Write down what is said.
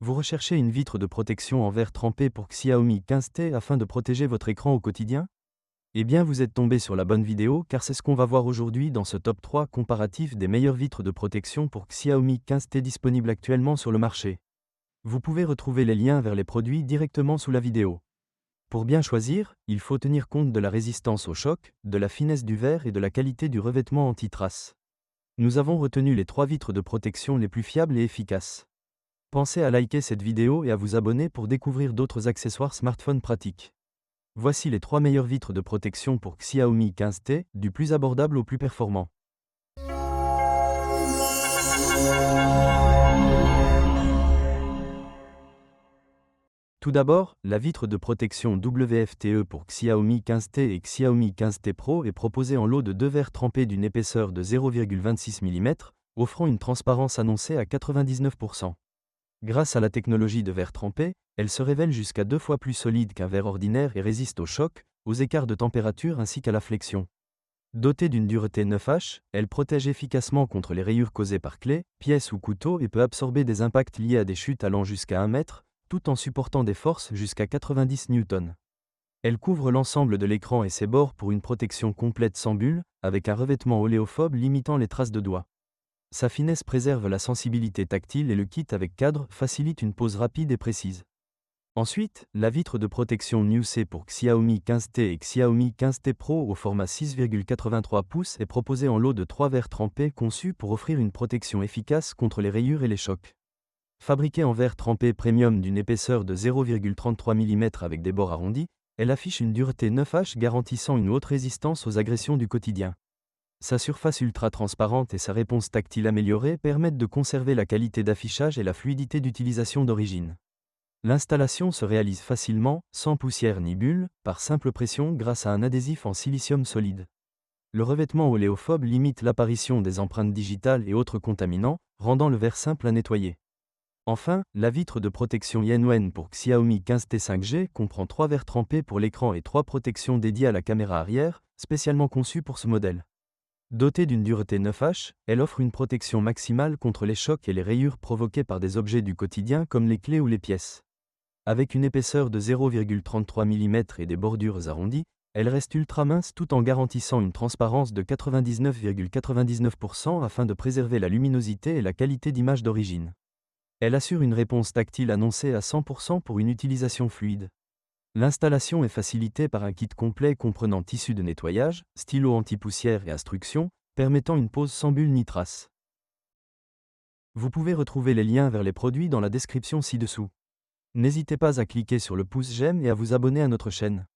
Vous recherchez une vitre de protection en verre trempé pour Xiaomi 15T afin de protéger votre écran au quotidien? Eh bien, vous êtes tombé sur la bonne vidéo car c'est ce qu'on va voir aujourd'hui dans ce top 3 comparatif des meilleures vitres de protection pour Xiaomi 15T disponibles actuellement sur le marché. Vous pouvez retrouver les liens vers les produits directement sous la vidéo. Pour bien choisir, il faut tenir compte de la résistance au choc, de la finesse du verre et de la qualité du revêtement anti-trace. Nous avons retenu les 3 vitres de protection les plus fiables et efficaces. Pensez à liker cette vidéo et à vous abonner pour découvrir d'autres accessoires smartphone pratiques. Voici les 3 meilleures vitres de protection pour Xiaomi 15T, du plus abordable au plus performant. Tout d'abord, la vitre de protection WFTE pour Xiaomi 15T et Xiaomi 15T Pro est proposée en lot de 2 verres trempés d'une épaisseur de 0,26 mm, offrant une transparence annoncée à 99%. Grâce à la technologie de verre trempé, elle se révèle jusqu'à 2 fois plus solide qu'un verre ordinaire et résiste au choc, aux écarts de température ainsi qu'à la flexion. Dotée d'une dureté 9H, elle protège efficacement contre les rayures causées par clé, pièces ou couteaux et peut absorber des impacts liés à des chutes allant jusqu'à 1 mètre, tout en supportant des forces jusqu'à 90 N. Elle couvre l'ensemble de l'écran et ses bords pour une protection complète sans bulle, avec un revêtement oléophobe limitant les traces de doigts. Sa finesse préserve la sensibilité tactile et le kit avec cadre facilite une pose rapide et précise. Ensuite, la vitre de protection NewC pour Xiaomi 15T et Xiaomi 15T Pro au format 6,83 pouces est proposée en lot de 3 verres trempés conçus pour offrir une protection efficace contre les rayures et les chocs. Fabriquée en verre trempé premium d'une épaisseur de 0,33 mm avec des bords arrondis, elle affiche une dureté 9H garantissant une haute résistance aux agressions du quotidien. Sa surface ultra transparente et sa réponse tactile améliorée permettent de conserver la qualité d'affichage et la fluidité d'utilisation d'origine. L'installation se réalise facilement, sans poussière ni bulle, par simple pression grâce à un adhésif en silicium solide. Le revêtement oléophobe limite l'apparition des empreintes digitales et autres contaminants, rendant le verre simple à nettoyer. Enfin, la vitre de protection Yenwen pour Xiaomi 15T 5G comprend 3 verres trempés pour l'écran et 3 protections dédiées à la caméra arrière, spécialement conçues pour ce modèle. Dotée d'une dureté 9H, elle offre une protection maximale contre les chocs et les rayures provoquées par des objets du quotidien comme les clés ou les pièces. Avec une épaisseur de 0,33 mm et des bordures arrondies, elle reste ultra mince tout en garantissant une transparence de 99,99% afin de préserver la luminosité et la qualité d'image d'origine. Elle assure une réponse tactile annoncée à 100% pour une utilisation fluide. L'installation est facilitée par un kit complet comprenant tissu de nettoyage, stylo anti-poussière et instructions, permettant une pose sans bulle ni trace. Vous pouvez retrouver les liens vers les produits dans la description ci-dessous. N'hésitez pas à cliquer sur le pouce j'aime et à vous abonner à notre chaîne.